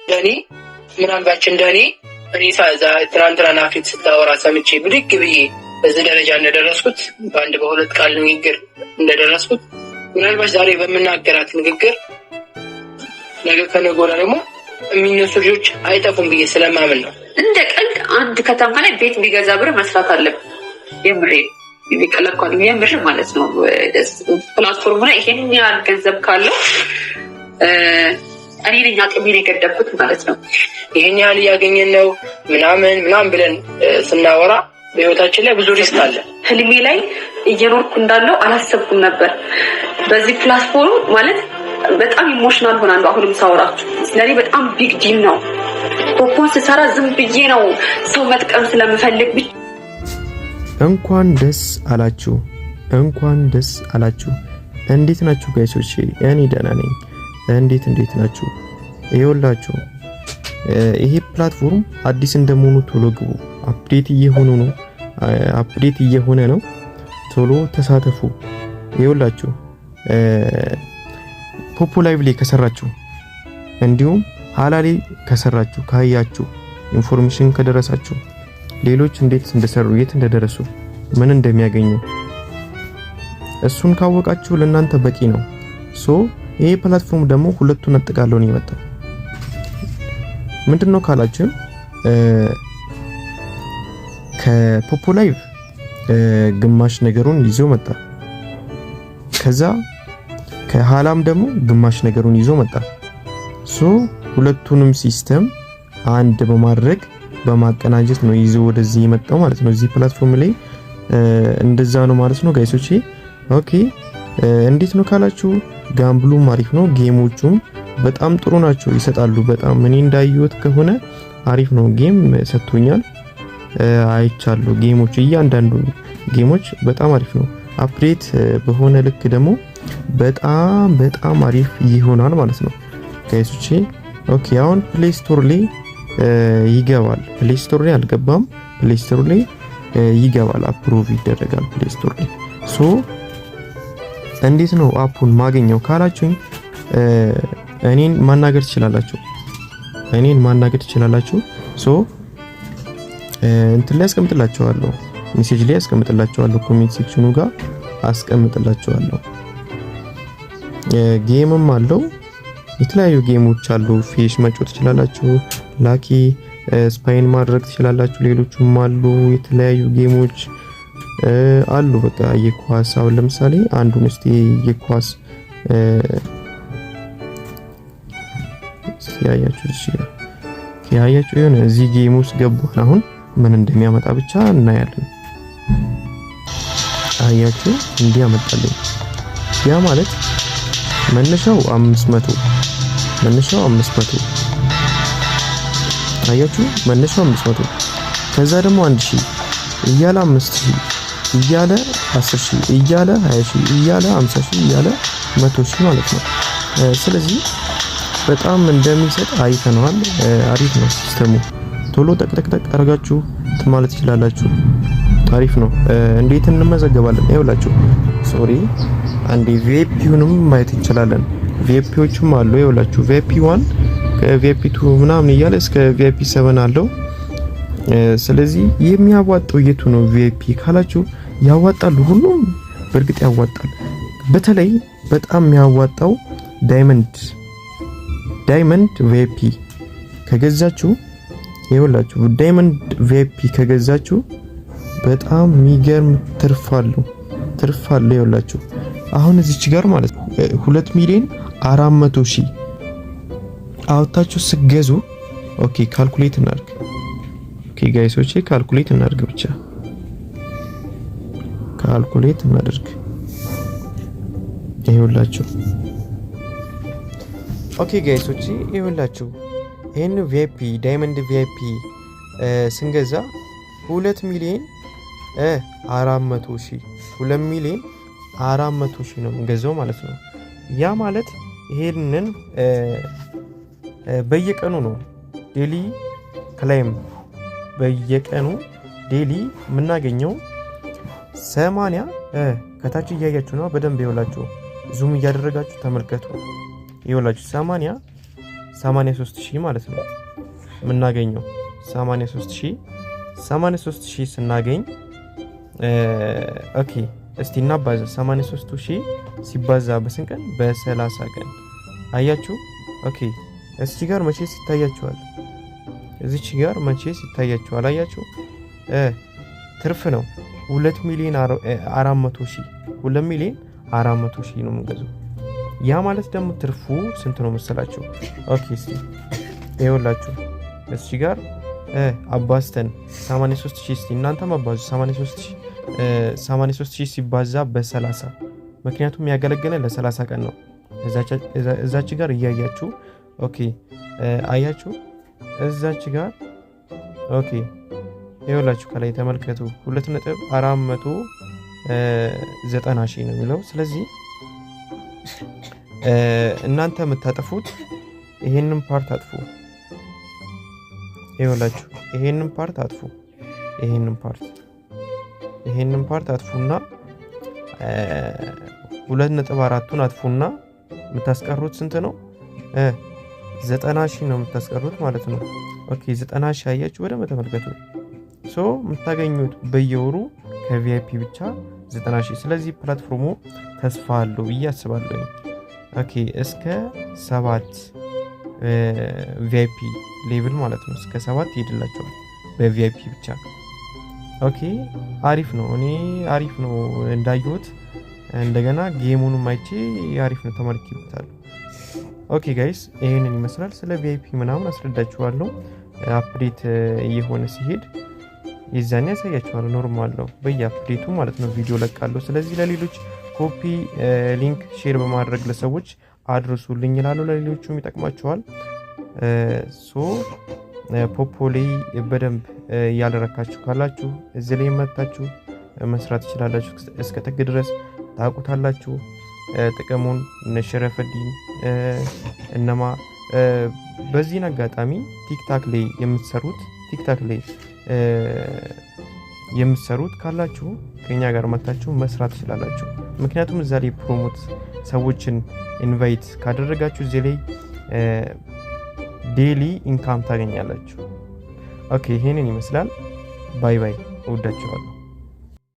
ለኔ ምናልባት እንደኔ እኔ ትናንትና ናፊት ስታወራ ሰምቼ ብድግ ብዬ በዚህ ደረጃ እንደደረስኩት በአንድ በሁለት ቃል ንግግር እንደደረስኩት ምናልባት ዛሬ በምናገራት ንግግር ነገ ከነገ ወዲያ ደግሞ የሚነሱ ልጆች አይጠፉም ብዬ ስለማምን ነው። እንደ ቀልድ አንድ ከተማ ላይ ቤት ቢገዛ ብር መስራት አለብን። የምሬ የሚቀለቋል የምር ማለት ነው። ፕላትፎርሙ ላይ ይሄን ያህል ገንዘብ ካለው እኔ ነኝ አቅሜን የገደብኩት ማለት ነው። ይሄን ያህል እያገኘን ነው ምናምን ብለን ስናወራ በህይወታችን ላይ ብዙ ሪስክ አለ። ህልሜ ላይ እየኖርኩ እንዳለው አላሰብኩም ነበር። በዚህ ፕላትፎርም ማለት በጣም ኢሞሽናል ሆናለሁ። አሁንም ሳወራችሁ ስለኔ በጣም ቢግ ዲል ነው። ፖፖን ስሰራ ዝም ብዬ ነው ሰው መጥቀም ስለምፈልግ ብቻ። እንኳን ደስ አላችሁ፣ እንኳን ደስ አላችሁ። እንዴት ናችሁ ጋይሶች? እኔ ደህና ነኝ። እንዴት ናችሁ? ይኸውላችሁ ይሄ ፕላትፎርም አዲስ እንደመሆኑ ቶሎ ግቡ። አፕዴት እየሆነ ነው። ቶሎ ተሳተፉ። ይኸውላችሁ ፖፖ ላይቭ ላይ ከሰራችሁ እንዲሁም ሀላሌ ከሰራችሁ ካያችሁ ኢንፎርሜሽን ከደረሳችሁ ሌሎች እንዴት እንደሰሩ የት እንደደረሱ ምን እንደሚያገኙ እሱን ካወቃችሁ ለእናንተ በቂ ነው። ይሄ ፕላትፎርም ደግሞ ሁለቱን አጠቃሎ ነው የመጣው። ምንድነው ካላችሁ ከፖፖ ላይቭ ግማሽ ነገሩን ይዞ መጣ። ከዛ ከሃላም ደግሞ ግማሽ ነገሩን ይዞ መጣ። ሁለቱንም ሲስተም አንድ በማድረግ በማቀናጀት ነው ይዞ ወደዚህ የመጣው ማለት ነው። እዚህ ፕላትፎርም ላይ እንደዛ ነው ማለት ነው ጋይሶቼ። ኦኬ እንዴት ነው ካላችሁ ጋምብሉም አሪፍ ነው፣ ጌሞቹም በጣም ጥሩ ናቸው፣ ይሰጣሉ። በጣም እኔ እንዳየሁት ከሆነ አሪፍ ነው። ጌም ሰጥቶኛል፣ አይቻለሁ። ጌሞች እያንዳንዱ ጌሞች በጣም አሪፍ ነው። አፕዴት በሆነ ልክ ደግሞ በጣም አሪፍ ይሆናል ማለት ነው ጋይሶቼ። ኦኬ አሁን ፕሌይ ስቶር ላይ ይገባል። ፕሌይ ስቶር ላይ አልገባም፣ ፕሌይ ስቶር ላይ ይገባል፣ አፕሩቭ ይደረጋል ፕሌይ ስቶር ላይ። እንዴት ነው አፑን ማገኘው ካላችሁኝ እኔን ማናገር ትችላላችሁ። እንትን ላይ አስቀምጥላችኋለሁ፣ ሜሴጅ ላይ አስቀምጥላችኋለሁ፣ ኮሜንት ሴክሽኑ ጋር አስቀምጥላችኋለሁ። ጌምም አለው፣ የተለያዩ ጌሞች አሉ። ፊሽ መጫወት ትችላላችሁ፣ ላኪ ስፓይን ማድረግ ትችላላችሁ። ሌሎችም አሉ፣ የተለያዩ ጌሞች አሉ። በቃ የኳስ አሁን ለምሳሌ አንዱን እስቲ የኳስ ያያችሁ የሆነ እዚህ ጌም ውስጥ ገባን። አሁን ምን እንደሚያመጣ ብቻ እናያለን። አያችሁ እንዲህ ያመጣልኝ። ያ ማለት መነሻው 500 አያችሁ፣ መነሻው 500 ከዛ ደግሞ 1000 እያለ 5000 እያለ 10000 እያለ 20000 እያለ 50000 እያለ 100000 ማለት ነው። ስለዚህ በጣም እንደሚሰጥ አይተነዋል። አሪፍ ነው ሲስተሙ። ቶሎ ጠቅጠቅ አርጋችሁ ማለት ትችላላችሁ። አሪፍ ነው። እንዴት እንመዘገባለን? ይኸውላችሁ አንዴ ቪአይፒውንም ማየት እንችላለን። ቪአይፒዎችም አሉ። ይኸውላችሁ ቪአይፒ 1 ከቪአይፒ 2 ምናምን እያለ እስከ ቪአይፒ 7 አለው። ስለዚህ የሚያዋጣው የቱ ነው ቪአይፒ ካላችሁ ያዋጣሉ። ሁሉም በእርግጥ ያዋጣል። በተለይ በጣም የሚያዋጣው ዳይመንድ ቪአይፒ ከገዛችሁ ይኸውላችሁ ዳይመንድ ቪአይፒ ከገዛችሁ በጣም የሚገርም ትርፍ አለው። ይኸውላችሁ አሁን እዚች ጋር ማለት ነው 2,400,000 አውጣችሁ ስገዙ። ኦኬ ካልኩሌት እናድርግ። ኦኬ ጋይሶቼ ካልኩሌት እናድርግ፣ ብቻ ካልኩሌት እናድርግ። ይኸውላችሁ ኦኬ ጋይሶቼ ይኸውላችሁ ይሄን ቪአይፒ ዳይመንድ ቪአይፒ ስንገዛ 2,400,000 2,400,000 ነው የምንገዛው ማለት ነው። ያ ማለት ይሄንን በየቀኑ ነው ዴሊ ክላይም በየቀኑ ዴሊ የምናገኘው 80 ከታች እያያችሁ ነው በደንብ። ይኸውላችሁ ዙም እያደረጋችሁ ተመልከቱ። ይኸውላችሁ 83000 ማለት ነው የምናገኘው። 83000 ስናገኝ ኦኬ እስቲ እናባዛ። 83000 ሲባዛ በስንት ቀን? በ30 ቀን። አያችሁ? ኦኬ እዚህ ጋር መቼስ ይታያችኋል። እዚች ጋር መቼስ ይታያችኋል። አያችሁ? ትርፍ ነው 2,400,000 2,400,000 ነው የምንገዛው። ያ ማለት ደግሞ ትርፉ ስንት ነው መሰላችሁ? ኦኬ እስቲ ይኸውላችሁ እዚህ ጋር አባስተን 83000 እስቲ እናንተም አባዙ። 83000 ሲባዛ በ30 ምክንያቱም ያገለገለን ለ30 ቀን ነው። እዛች ጋር እያያችሁ ኦኬ አያችሁ እዛች ጋር ኦኬ ይኸውላችሁ ከላይ ተመልከቱ 2,490,000 ነው የሚለው። ስለዚህ እናንተ የምታጠፉት ይሄንን ፓርት አጥፉ። ይኸውላችሁ ይሄንን ፓርት አጥፉ። ይሄንን ፓርት አጥፉና 2.4ቱን አጥፉና የምታስቀሩት ስንት ነው? 90,000 ነው የምታስቀሩት ማለት ነው። ኦኬ 90,000 አያችሁ። ወደ ተመልከቱ። ሶ የምታገኙት በየወሩ ከቪአይፒ ብቻ 90,000። ስለዚህ ፕላትፎርሙ ተስፋ አለው ብዬ አስባለሁ። ኦኬ እስከ 7 ቪአይፒ ሌቭል ማለት ነው። እስከ 7 ይሄድላቸዋል በቪአይፒ ብቻ። ኦኬ አሪፍ ነው። እኔ አሪፍ ነው እንዳየሁት እንደገና ጌሙንም አይቼ አሪፍ ነው ተመልክቻለሁ። ኦኬ ጋይስ ይሄንን ይመስላል። ስለ ቪአይፒ ምናምን አስረዳችኋለሁ። አፕዴት እየሆነ ሲሄድ የዛኔ ያሳያችኋለሁ። ኖርማል ነው በየአፕዴቱ ማለት ነው ቪዲዮ ለቃለሁ። ስለዚህ ለሌሎች ኮፒ ሊንክ ሼር በማድረግ ለሰዎች አድርሱልኝ ይላሉ። ለሌሎቹም ይጠቅማቸዋል። ሶ ፖፖሊ በደንብ ያለረካችሁ ካላችሁ እዚህ ላይ መታችሁ መስራት ትችላላችሁ። እስከ ጥግ ድረስ ታውቁታላችሁ ጥቅሙን። እነሸረፈዲን እነማ በዚህን አጋጣሚ ቲክታክ ላይ የምትሰሩት ካላችሁ ከኛ ጋር መታችሁ መስራት ትችላላችሁ። ምክንያቱም እዛ ላይ ፕሮሞት ሰዎችን ኢንቫይት ካደረጋችሁ እዚህ ላይ ዴሊ ኢንካም ታገኛላችሁ። ኦኬ ይሄንን ይመስላል። ባይ ባይ። እወዳችኋለሁ።